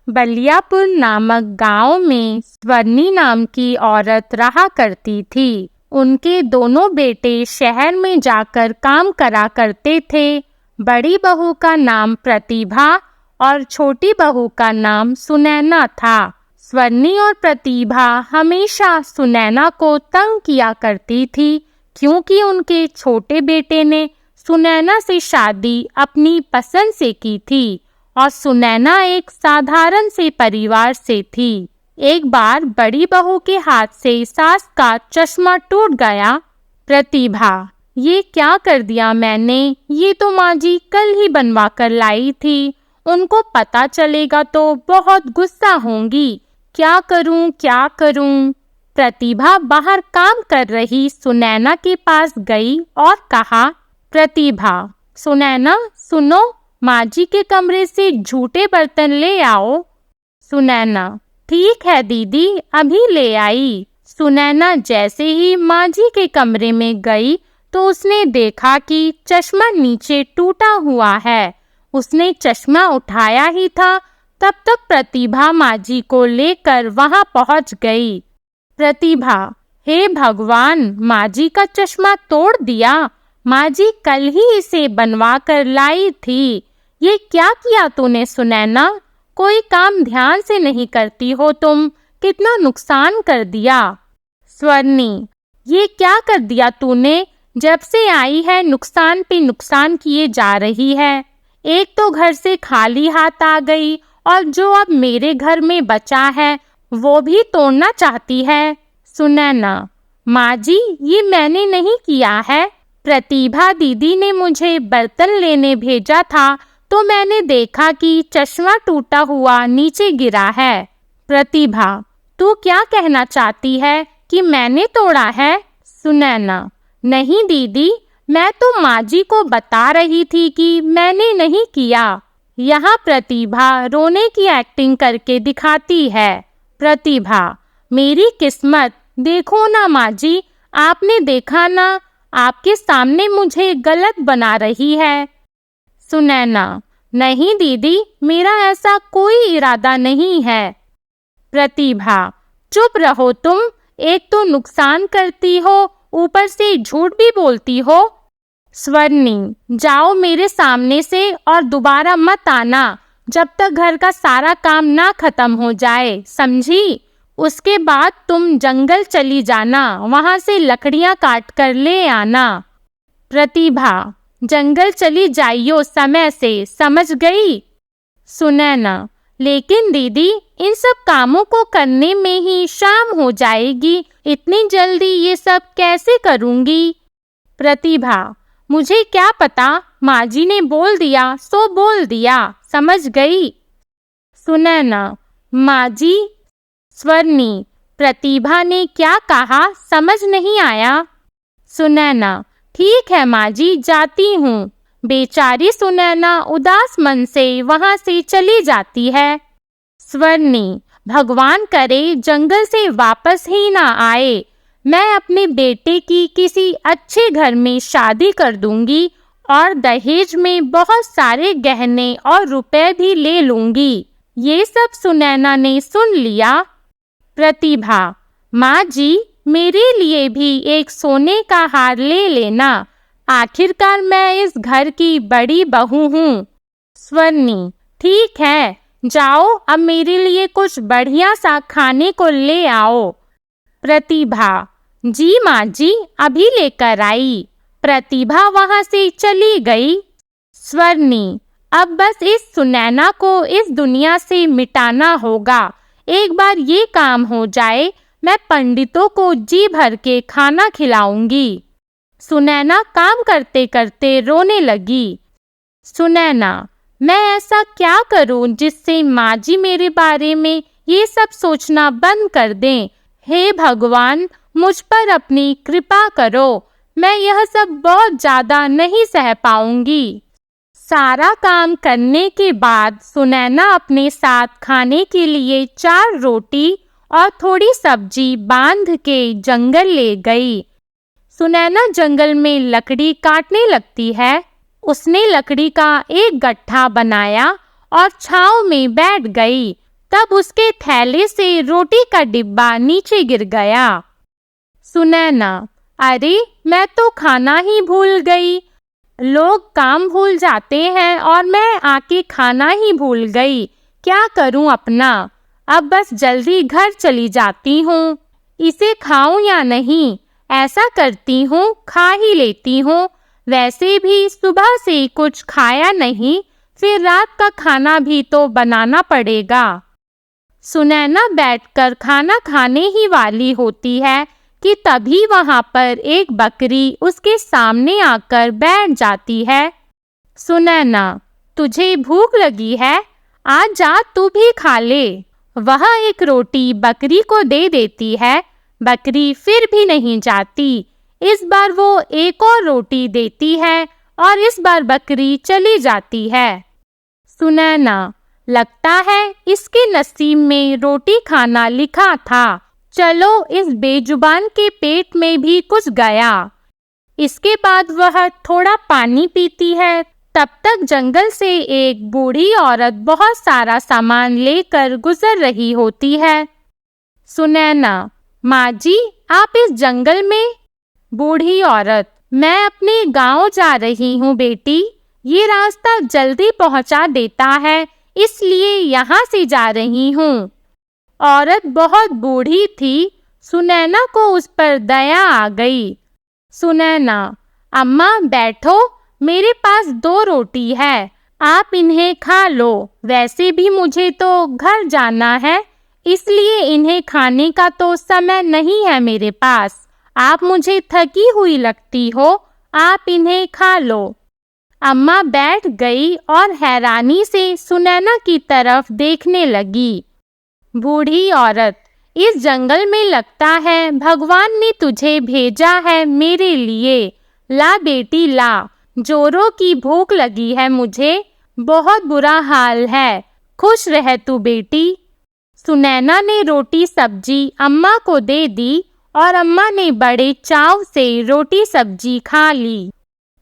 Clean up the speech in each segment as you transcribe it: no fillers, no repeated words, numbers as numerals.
बलियापुर नामक गांव में स्वर्णी नाम की औरत रहा करती थी। उनके दोनों बेटे शहर में जाकर काम करा करते थे। बड़ी बहू का नाम प्रतिभा और छोटी बहू का नाम सुनैना था। स्वर्णी और प्रतिभा हमेशा सुनैना को तंग किया करती थी, क्योंकि उनके छोटे बेटे ने सुनैना से शादी अपनी पसंद से की थी और सुनैना एक साधारण से परिवार से थी। एक बार बड़ी बहू के हाथ से सास का चश्मा टूट गया। प्रतिभा, ये क्या कर दिया मैंने? ये तो माँ जी कल ही बनवा कर लाई थी। उनको पता चलेगा तो बहुत गुस्सा होंगी। क्या करूं, क्या करूं? प्रतिभा बाहर काम कर रही सुनैना के पास गई और कहा, प्रतिभा, सुनैना सुनो, माँ जी के कमरे से झूठे बर्तन ले आओ। सुनैना, ठीक है दीदी, अभी ले आई। सुनैना जैसे ही माँ जी के कमरे में गई तो उसने देखा कि चश्मा नीचे टूटा हुआ है। उसने चश्मा उठाया ही था, तब तक प्रतिभा माँ जी को लेकर वहां पहुंच गई। प्रतिभा, हे भगवान, माँ जी का चश्मा तोड़ दिया। माँ जी कल ही इसे बनवा कर लाई थी। ये क्या किया तूने सुनैना? कोई काम ध्यान से नहीं करती हो तुम, कितना नुकसान कर दिया। स्वर्णी, ये क्या कर दिया तूने? जब से आई है नुकसान पे नुकसान किए जा रही है। एक तो घर से खाली हाथ आ गई और जो अब मेरे घर में बचा है वो भी तोड़ना चाहती है। सुनैना, माँ जी ये मैंने नहीं किया है। प्रतिभा दीदी ने मुझे बर्तन लेने भेजा था तो मैंने देखा कि चश्मा टूटा हुआ नीचे गिरा है। प्रतिभा, तू क्या कहना चाहती है कि मैंने तोड़ा है? सुनैना, नहीं दीदी, मैं तो माँ जी को बता रही थी कि मैंने नहीं किया। यहाँ प्रतिभा रोने की एक्टिंग करके दिखाती है। प्रतिभा, मेरी किस्मत, देखो ना माँ जी, आपने देखा ना, आपके सामने मुझे गलत बना रही है। सुनैना, नहीं दीदी, मेरा ऐसा कोई इरादा नहीं है। प्रतिभा, चुप रहो तुम, एक तो नुकसान करती हो, ऊपर से झूठ भी बोलती हो। स्वर्णी, जाओ मेरे सामने से और दोबारा मत आना जब तक घर का सारा काम ना खत्म हो जाए, समझी? उसके बाद तुम जंगल चली जाना, वहां से लकड़ियां काट कर ले आना। प्रतिभा, जंगल चली जाइयो समय से, समझ गई? सुनैना, लेकिन दीदी इन सब कामों को करने में ही शाम हो जाएगी, इतनी जल्दी ये सब कैसे करूंगी? प्रतिभा, मुझे क्या पता, माँ जी ने बोल दिया सो बोल दिया, समझ गई? सुनैना, माँ जी। स्वर्णी, प्रतिभा ने क्या कहा समझ नहीं आया। सुनैना, ठीक है माँ जी, जाती हूँ। बेचारी सुनैना उदास मन से वहां से चली जाती है। स्वर्णी, भगवान करे जंगल से वापस ही ना आए। मैं अपने बेटे की किसी अच्छे घर में शादी कर दूंगी और दहेज में बहुत सारे गहने और रुपए भी ले लूंगी। ये सब सुनैना ने सुन लिया। प्रतिभा, माँ जी, मेरे लिए भी एक सोने का हार ले लेना, आखिरकार मैं इस घर की बड़ी बहू हूँ। स्वर्णी, ठीक है, जाओ अब मेरे लिए कुछ बढ़िया सा खाने को ले आओ। प्रतिभा, जी माँ जी, अभी लेकर आई। प्रतिभा वहां से चली गई। स्वर्णी, अब बस इस सुनैना को इस दुनिया से मिटाना होगा। एक बार ये काम हो जाए, मैं पंडितों को जी भर के खाना खिलाऊंगी। सुनैना काम करते करते रोने लगी। सुनैना, मैं ऐसा क्या करूं जिससे माँ जी मेरे बारे में ये सब सोचना बंद कर दें? हे भगवान, मुझ पर अपनी कृपा करो, मैं यह सब बहुत ज्यादा नहीं सह पाऊंगी। सारा काम करने के बाद सुनैना अपने साथ खाने के लिए 4 रोटी और थोड़ी सब्जी बांध के जंगल ले गई। सुनैना जंगल में लकड़ी काटने लगती है। उसने लकड़ी का एक गट्ठा बनाया और छांव में बैठ गई। तब उसके थैले से रोटी का डिब्बा नीचे गिर गया। सुनैना, अरे मैं तो खाना ही भूल गई। लोग काम भूल जाते हैं और मैं आके खाना ही भूल गई। क्या करूं अपना? अब बस जल्दी घर चली जाती हूँ। इसे खाऊं या नहीं? ऐसा करती हूँ, खा ही लेती हूँ। वैसे भी सुबह से कुछ खाया नहीं, फिर रात का खाना भी तो बनाना पड़ेगा। सुनैना बैठकर खाना खाने ही वाली होती है कि तभी वहां पर एक बकरी उसके सामने आकर बैठ जाती है। सुनैना, तुझे भूख लगी है? आ जा, तू भी खा ले। वह एक रोटी बकरी को दे देती है। बकरी फिर भी नहीं जाती। इस बार वो एक और रोटी देती है और इस बार बकरी चली जाती है। सुनैना, लगता है इसके नसीब में रोटी खाना लिखा था। चलो, इस बेजुबान के पेट में भी कुछ गया। इसके बाद वह थोड़ा पानी पीती है। तब तक जंगल से एक बूढ़ी औरत बहुत सारा सामान लेकर गुजर रही होती है। सुनैना, माँ जी, आप इस जंगल में? बूढ़ी औरत, मैं अपने गांव जा रही हूँ बेटी। ये रास्ता जल्दी पहुँचा देता है, इसलिए यहाँ से जा रही हूँ। औरत बहुत बूढ़ी थी। सुनैना को उस पर दया आ गई। सुनैना, अम्मा बैठो, मेरे पास 2 रोटी है, आप इन्हें खा लो। वैसे भी मुझे तो घर जाना है, इसलिए इन्हें खाने का तो समय नहीं है मेरे पास। आप मुझे थकी हुई लगती हो, आप इन्हें खा लो। अम्मा बैठ गई और हैरानी से सुनैना की तरफ देखने लगी। बूढ़ी औरत, इस जंगल में लगता है भगवान ने तुझे भेजा है मेरे लिए। ला बेटी ला, जोरों की भूख लगी है मुझे, बहुत बुरा हाल है। खुश रह तू बेटी। सुनैना ने रोटी सब्जी अम्मा को दे दी और अम्मा ने बड़े चाव से रोटी सब्जी खा ली।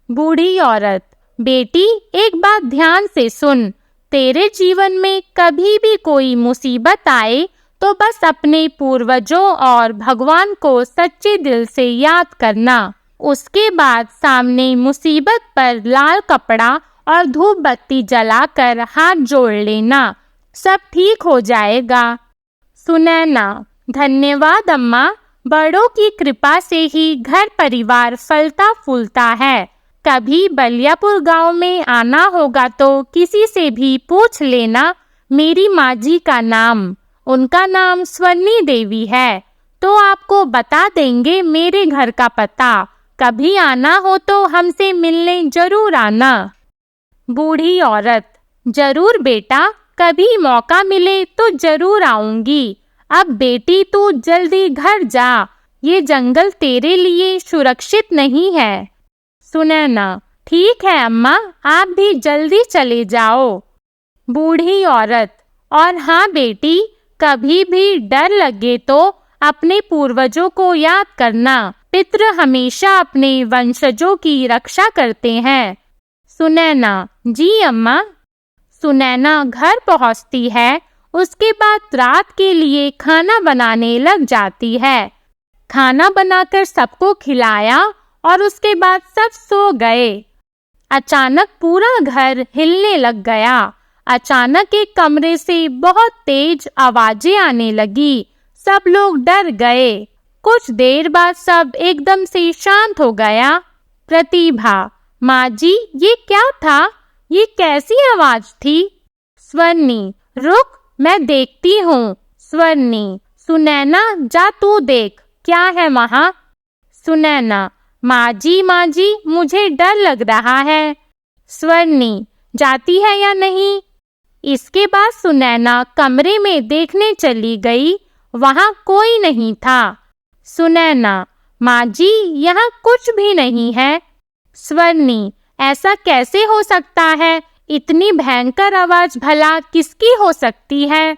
बूढ़ी औरत, बेटी एक बात ध्यान से सुन। तेरे जीवन में कभी भी कोई मुसीबत आए तो बस अपने पूर्वजों और भगवान को सच्चे दिल से याद करना। उसके बाद सामने मुसीबत पर लाल कपड़ा और धूप बत्ती जलाकर हाथ जोड़ लेना, सब ठीक हो जाएगा। सुनैना, धन्यवाद अम्मा, बड़ों की कृपा से ही घर परिवार फलता फूलता है। कभी बलियापुर गांव में आना होगा तो किसी से भी पूछ लेना मेरी माँ जी का नाम। उनका नाम स्वर्णी देवी है, तो आपको बता देंगे मेरे घर का पता। कभी आना हो तो हमसे मिलने जरूर आना। बूढ़ी औरत, जरूर बेटा, कभी मौका मिले तो जरूर आऊंगी। अब बेटी तू जल्दी घर जा, ये जंगल तेरे लिए सुरक्षित नहीं है। सुनैना, ठीक है अम्मा, आप भी जल्दी चले जाओ। बूढ़ी औरत, और हाँ बेटी, कभी भी डर लगे तो अपने पूर्वजों को याद करना। पितृ हमेशा अपने वंशजों की रक्षा करते हैं। सुनैना, जी अम्मा। सुनैना घर पहुंचती है। उसके बाद रात के लिए खाना बनाने लग जाती है। खाना बनाकर सबको खिलाया और उसके बाद सब सो गए। अचानक पूरा घर हिलने लग गया। अचानक एक कमरे से बहुत तेज आवाजें आने लगी। सब लोग डर गए। कुछ देर बाद सब एकदम से शांत हो गया। प्रतिभा, माँ जी, ये क्या था? ये कैसी आवाज थी? स्वर्णी, रुक, मैं देखती हूँ। स्वर्णी, सुनैना, जा तू देख, क्या है वहाँ? सुनैना, माँ जी, मुझे डर लग रहा है। स्वर्णी, जाती है या नहीं? इसके बाद सुनैना कमरे में देखने चली गई। वहाँ कोई नहीं था। सुनैना, माँ जी, यहाँ कुछ भी नहीं है। स्वर्णी, ऐसा कैसे हो सकता है? इतनी भयंकर आवाज भला किसकी हो सकती है?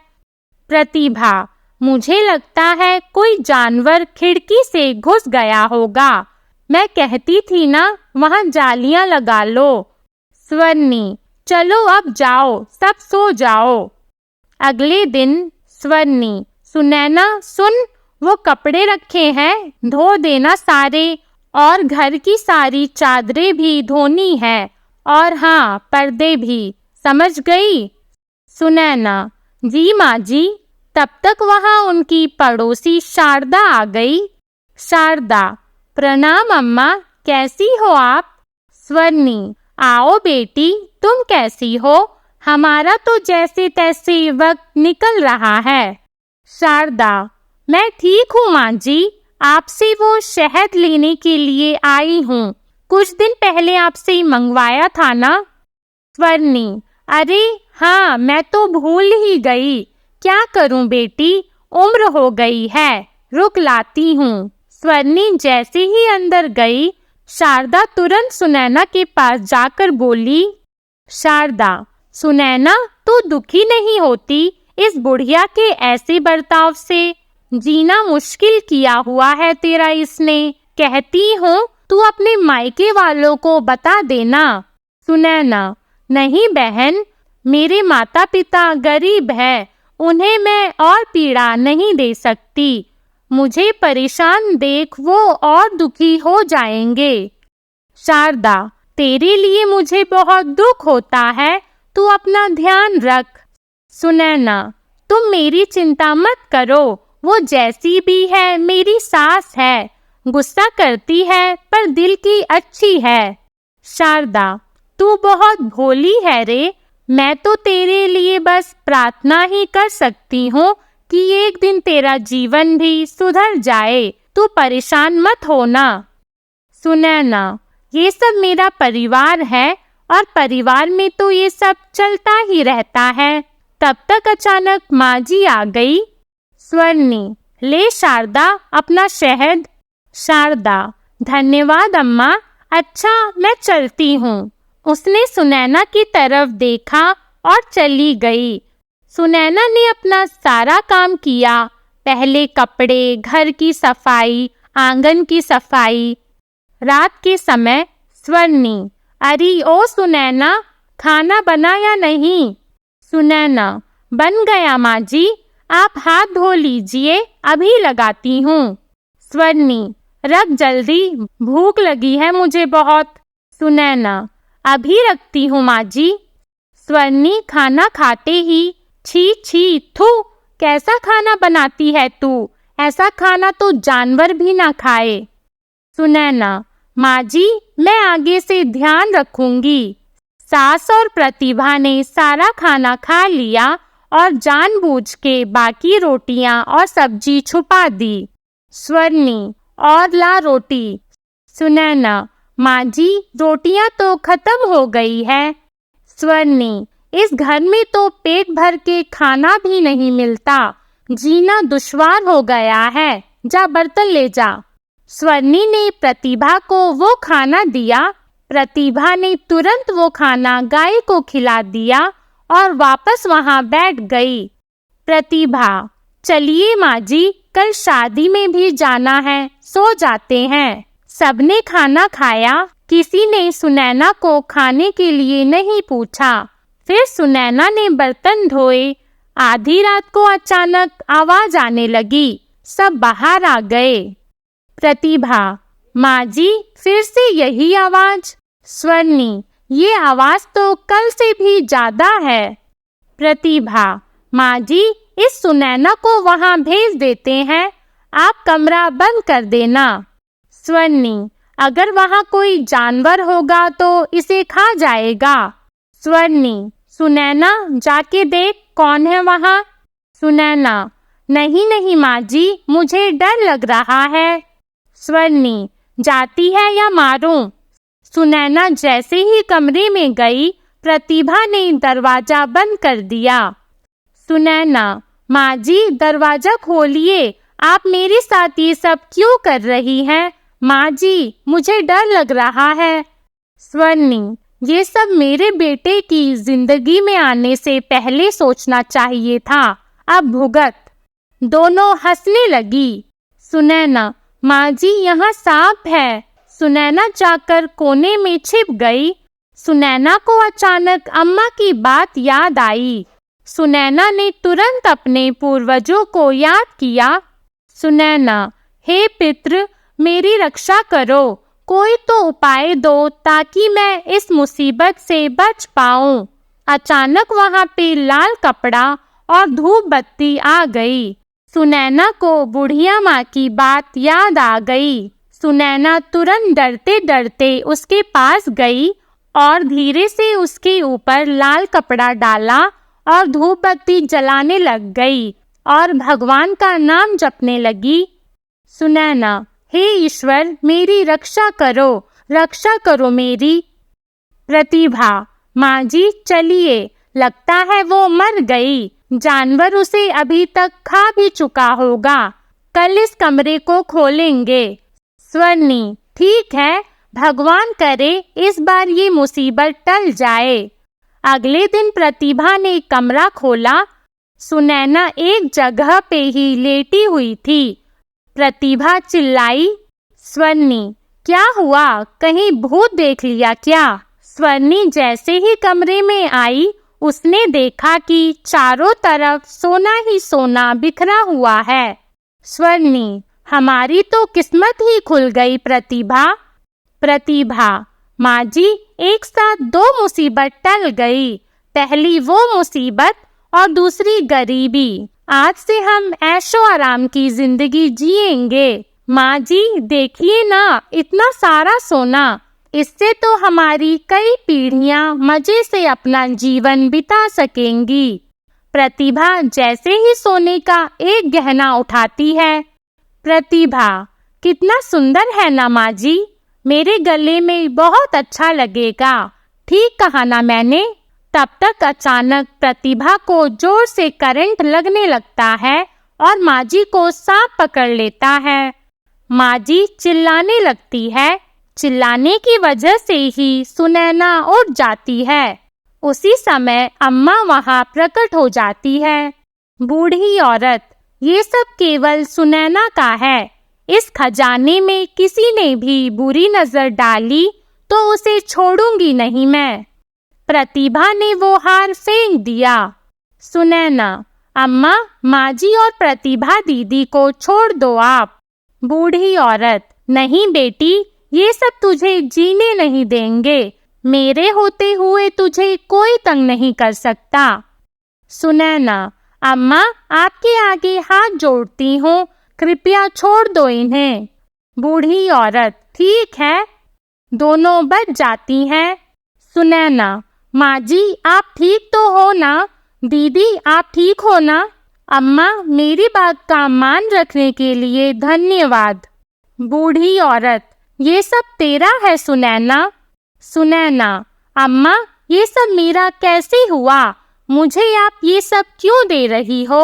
प्रतिभा, मुझे लगता है कोई जानवर खिड़की से घुस गया होगा। मैं कहती थी ना, वहाँ जालियां लगा लो। स्वर्णी, चलो अब जाओ, सब सो जाओ। अगले दिन स्वर्णी, सुनैना सुन, वो कपड़े रखे हैं, धो देना सारे, और घर की सारी चादरें भी धोनी है, और हाँ, पर्दे भी, समझ गई? सुनैना, जी माँ जी। तब तक वहाँ उनकी पड़ोसी शारदा आ गई। शारदा, प्रणाम अम्मा, कैसी हो आप? स्वर्णी, आओ बेटी, तुम कैसी हो? हमारा तो जैसे तैसे वक्त निकल रहा है। शारदा, मैं ठीक हूँ माँ जी, आपसे वो शहद लेने के लिए आई हूँ, कुछ दिन पहले आपसे मंगवाया था ना? स्वर्णी, अरे हाँ, मैं तो भूल ही गई, क्या करूँ बेटी, उम्र हो गई है, रुक लाती हूँ। स्वर्णी जैसे ही अंदर गई, शारदा तुरंत सुनैना के पास जाकर बोली, शारदा, सुनैना, तू दुखी नहीं होती इस बुढ़िया के ऐसे बर्ताव से? जीना मुश्किल किया हुआ है तेरा इसने, कहती हूँ तू अपने मायके वालों को बता देना। सुनैना, नहीं बहन, मेरे माता पिता गरीब है, उन्हें मैं और पीड़ा नहीं दे सकती, मुझे परेशान देख वो और दुखी हो जाएंगे। शारदा, तेरे लिए मुझे बहुत दुख होता है, तू अपना ध्यान रख। सुनैना, तुम मेरी चिंता मत करो, वो जैसी भी है मेरी सास है, गुस्सा करती है पर दिल की अच्छी है। शारदा, तू बहुत भोली है रे, मैं तो तेरे लिए बस प्रार्थना ही कर सकती हूँ कि एक दिन तेरा जीवन भी सुधर जाए, तू परेशान मत होना। सुनैना, ये सब मेरा परिवार है और परिवार में तो ये सब चलता ही रहता है। तब तक अचानक माँ जी आ गई। स्वर्णी, ले शारदा अपना शहद। शारदा, धन्यवाद अम्मा, अच्छा मैं चलती हूँ। उसने सुनैना की तरफ देखा और चली गई। सुनैना ने अपना सारा काम किया, पहले कपड़े, घर की सफाई, आंगन की सफाई। रात के समय स्वर्णी, अरे ओ सुनैना, खाना बना या नहीं? सुनैना, बन गया माँ जी, आप हाथ धो लीजिए, अभी लगाती हूँ। स्वर्णी, रख जल्दी, भूख लगी है मुझे बहुत। सुनैना, अभी रखती हूँ माँ जी। स्वर्णी खाना खाते ही, छी छी थू, कैसा खाना बनाती है तू, ऐसा खाना तो जानवर भी ना खाए। सुनैना, माँ जी मैं आगे से ध्यान रखूंगी। सास और प्रतिभा ने सारा खाना खा लिया और जानबूझ के बाकी रोटियां और सब्जी छुपा दी। स्वर्णी, और ला रोटी। सुनैना, माँ जी रोटियां तो खत्म हो गई है। स्वर्णी, इस घर में तो पेट भर के खाना भी नहीं मिलता, जीना दुश्वार हो गया है, जा बर्तन ले जा। स्वर्णी ने प्रतिभा को वो खाना दिया। प्रतिभा ने तुरंत वो खाना गाय को खिला दिया और वापस वहां बैठ गई। प्रतिभा, चलिए माँ जी, कल शादी में भी जाना है, सो जाते हैं। सबने खाना खाया, किसी ने सुनैना को खाने के लिए नहीं पूछा। फिर सुनैना ने बर्तन धोए। आधी रात को अचानक आवाज आने लगी, सब बाहर आ गए। प्रतिभा, माँ जी फिर से यही आवाज? स्वर्णी, ये आवाज तो कल से भी ज्यादा है। प्रतिभा, माँ जी इस सुनैना को वहां भेज देते हैं, आप कमरा बंद कर देना। स्वर्णी, अगर वहां कोई जानवर होगा तो इसे खा जाएगा। स्वर्णी, सुनैना जाके देख कौन है वहां। सुनैना, नहीं नहीं माँ जी, मुझे डर लग रहा है। स्वर्णी, जाती है या मारूं? सुनैना जैसे ही कमरे में गई, प्रतिभा ने दरवाजा बंद कर दिया। सुनैना, माँ जी दरवाजा खोलिए, आप मेरे साथ ये सब क्यों कर रही हैं? माँ जी मुझे डर लग रहा है। स्वर्णी, ये सब मेरे बेटे की जिंदगी में आने से पहले सोचना चाहिए था, अब भुगत। दोनों हंसने लगी। सुनैना, माँ जी यहाँ सांप है। सुनैना जाकर कोने में छिप गई। सुनैना को अचानक अम्मा की बात याद आई। सुनैना ने तुरंत अपने पूर्वजों को याद किया। सुनैना, हे पितृ, मेरी रक्षा करो, कोई तो उपाय दो ताकि मैं इस मुसीबत से बच पाऊं। अचानक वहां पे लाल कपड़ा और धूप बत्ती आ गई। सुनैना को बुढ़िया माँ की बात याद आ गई। सुनैना तुरंत डरते डरते उसके पास गई और धीरे से उसके ऊपर लाल कपड़ा डाला और धूप बत्ती जलाने लग गई और भगवान का नाम जपने लगी। सुनैना, हे ईश्वर, मेरी रक्षा करो मेरी। प्रतिभा, माँ जी चलिए, लगता है वो मर गई। जानवर उसे अभी तक खा भी चुका होगा। कल इस कमरे को खोलेंगे। स्वर्णी, ठीक है, भगवान करे इस बार ये मुसीबत टल जाए। अगले दिन प्रतिभा ने कमरा खोला। सुनैना एक जगह पे ही लेटी हुई थी। प्रतिभा चिल्लाई, स्वर्णी, क्या हुआ? कहीं भूत देख लिया क्या? स्वर्णी जैसे ही कमरे में आई, उसने देखा कि चारों तरफ सोना ही सोना बिखरा हुआ है। स्वर्णी, हमारी तो किस्मत ही खुल गई प्रतिभा। प्रतिभा, माँ जी, एक साथ दो मुसीबत टल गई। पहली वो मुसीबत और दूसरी गरीबी। आज से हम ऐशो आराम की जिंदगी जिएंगे। माँ जी देखिए ना, इतना सारा सोना, इससे तो हमारी कई पीढ़ियां मजे से अपना जीवन बिता सकेंगी। प्रतिभा जैसे ही सोने का एक गहना उठाती है। प्रतिभा, कितना सुंदर है ना माँ जी, मेरे गले में बहुत अच्छा लगेगा। ठीक कहा ना मैंने? तब तक अचानक प्रतिभा को जोर से करंट लगने लगता है और माँ जी को सांप पकड़ लेता है। माँ जी चिल्लाने लगती है। चिल्लाने की वजह से ही सुनैना उठ जाती है। उसी समय अम्मा वहां प्रकट हो जाती है। बूढ़ी औरत, ये सब केवल सुनैना का है। इस खजाने में किसी ने भी बुरी नजर डाली तो उसे छोड़ूंगी नहीं मैं। प्रतिभा ने वो हार फेंक दिया। सुनैना, अम्मा, माँ जी और प्रतिभा दीदी को छोड़ दो आप। बूढ़ी औरत, नहीं बेटी, ये सब तुझे जीने नहीं देंगे। मेरे होते हुए तुझे कोई तंग नहीं कर सकता। सुनैना, अम्मा, आपके आगे हाथ जोड़ती हूँ, कृपया छोड़ दो इन्हें। बूढ़ी औरत, ठीक है। दोनों बच जाती हैं। सुनैना, माँ जी आप ठीक तो हो ना? दीदी आप ठीक हो ना? अम्मा, मेरी बात का मान रखने के लिए धन्यवाद। बूढ़ी औरत, ये सब तेरा है सुनैना? सुनैना, अम्मा, ये सब मेरा कैसे हुआ? मुझे आप ये सब क्यों दे रही हो?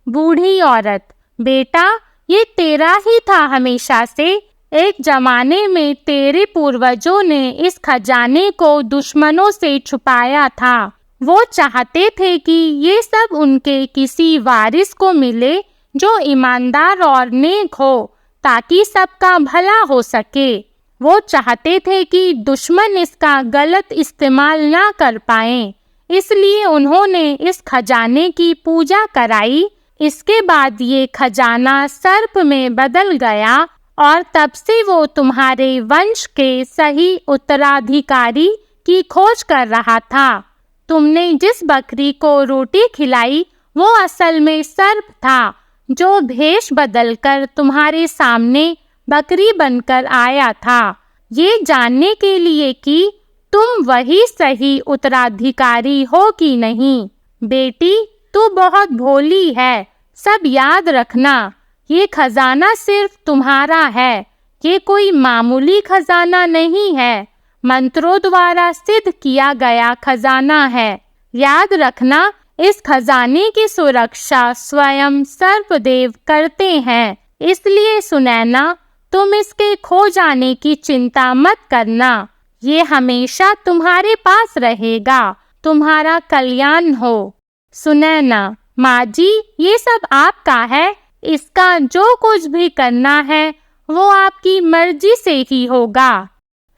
बूढ़ी औरत, बेटा, ये तेरा ही था हमेशा से। एक जमाने में तेरे पूर्वजों ने इस खजाने को दुश्मनों से छुपाया था। वो चाहते थे कि ये सब उनके किसी वारिस को मिले जो ईमानदार और नेक हो, ताकि सबका भला हो सके। वो चाहते थे कि दुश्मन इसका गलत इस्तेमाल ना कर पाएं। इसलिए उन्होंने इस खजाने की पूजा कराई। इसके बाद ये खजाना सर्प में बदल गया और तब से वो तुम्हारे वंश के सही उत्तराधिकारी की खोज कर रहा था। तुमने जिस बकरी को रोटी खिलाई वो असल में सर्प था, जो भेष बदलकर तुम्हारे सामने बकरी बनकर आया था, ये जानने के लिए कि तुम वही सही उत्तराधिकारी हो कि नहीं। बेटी, तू बहुत भोली है, सब याद रखना। ये खजाना सिर्फ तुम्हारा है। ये कोई मामूली खजाना नहीं है, मंत्रों द्वारा सिद्ध किया गया खजाना है। याद रखना, इस खजाने की सुरक्षा स्वयं सर्पदेव करते हैं। इसलिए सुनैना, तुम इसके खो जाने की चिंता मत करना। ये हमेशा तुम्हारे पास रहेगा। तुम्हारा कल्याण हो। सुनैना, माँ जी, ये सब आपका है। इसका जो कुछ भी करना है वो आपकी मर्जी से ही होगा।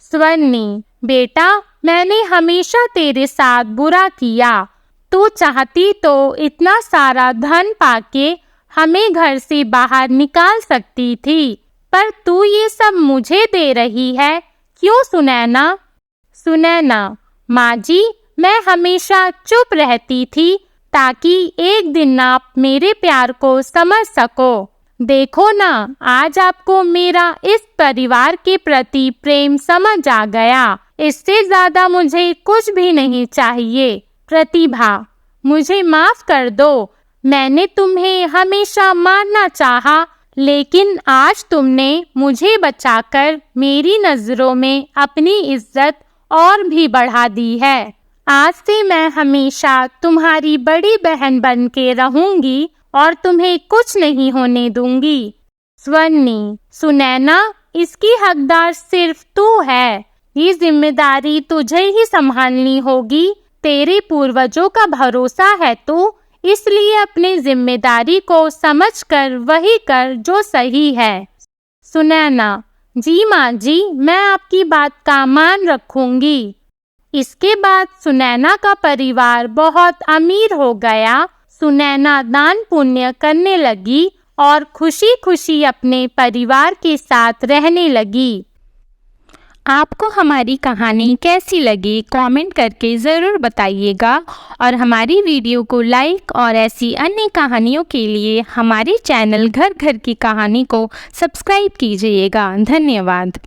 स्वर्णी, बेटा, मैंने हमेशा तेरे साथ बुरा किया। तू चाहती तो इतना सारा धन पाके हमें घर से बाहर निकाल सकती थी, पर तू ये सब मुझे दे रही है, क्यों सुनैना? सुनैना: माँ जी, मैं हमेशा चुप रहती थी ताकि एक दिन आप मेरे प्यार को समझ सको। देखो ना, आज आपको मेरा इस परिवार के प्रति प्रेम समझ आ गया। इससे ज्यादा मुझे कुछ भी नहीं चाहिए। प्रतिभा: मुझे माफ कर दो, मैंने तुम्हें हमेशा मारना चाहा, लेकिन आज तुमने मुझे बचाकर मेरी नजरों में अपनी इज्जत और भी बढ़ा दी है। आज से मैं हमेशा तुम्हारी बड़ी बहन बन के रहूंगी और तुम्हें कुछ नहीं होने दूंगी। स्वन्नी: सुनैना, इसकी हकदार सिर्फ तू है। ये जिम्मेदारी तुझे ही संभालनी होगी। तेरे पूर्वजों का भरोसा है तू, इसलिए अपनी जिम्मेदारी को समझकर वही कर जो सही है। सुनैना: जी माँ जी, मैं आपकी बात का मान रखूंगी। इसके बाद सुनैना का परिवार बहुत अमीर हो गया। सुनैना दान पुण्य करने लगी और खुशी खुशी अपने परिवार के साथ रहने लगी। आपको हमारी कहानी कैसी लगी कमेंट करके ज़रूर बताइएगा और हमारी वीडियो को लाइक और ऐसी अन्य कहानियों के लिए हमारे चैनल घर घर की कहानी को सब्सक्राइब कीजिएगा। धन्यवाद।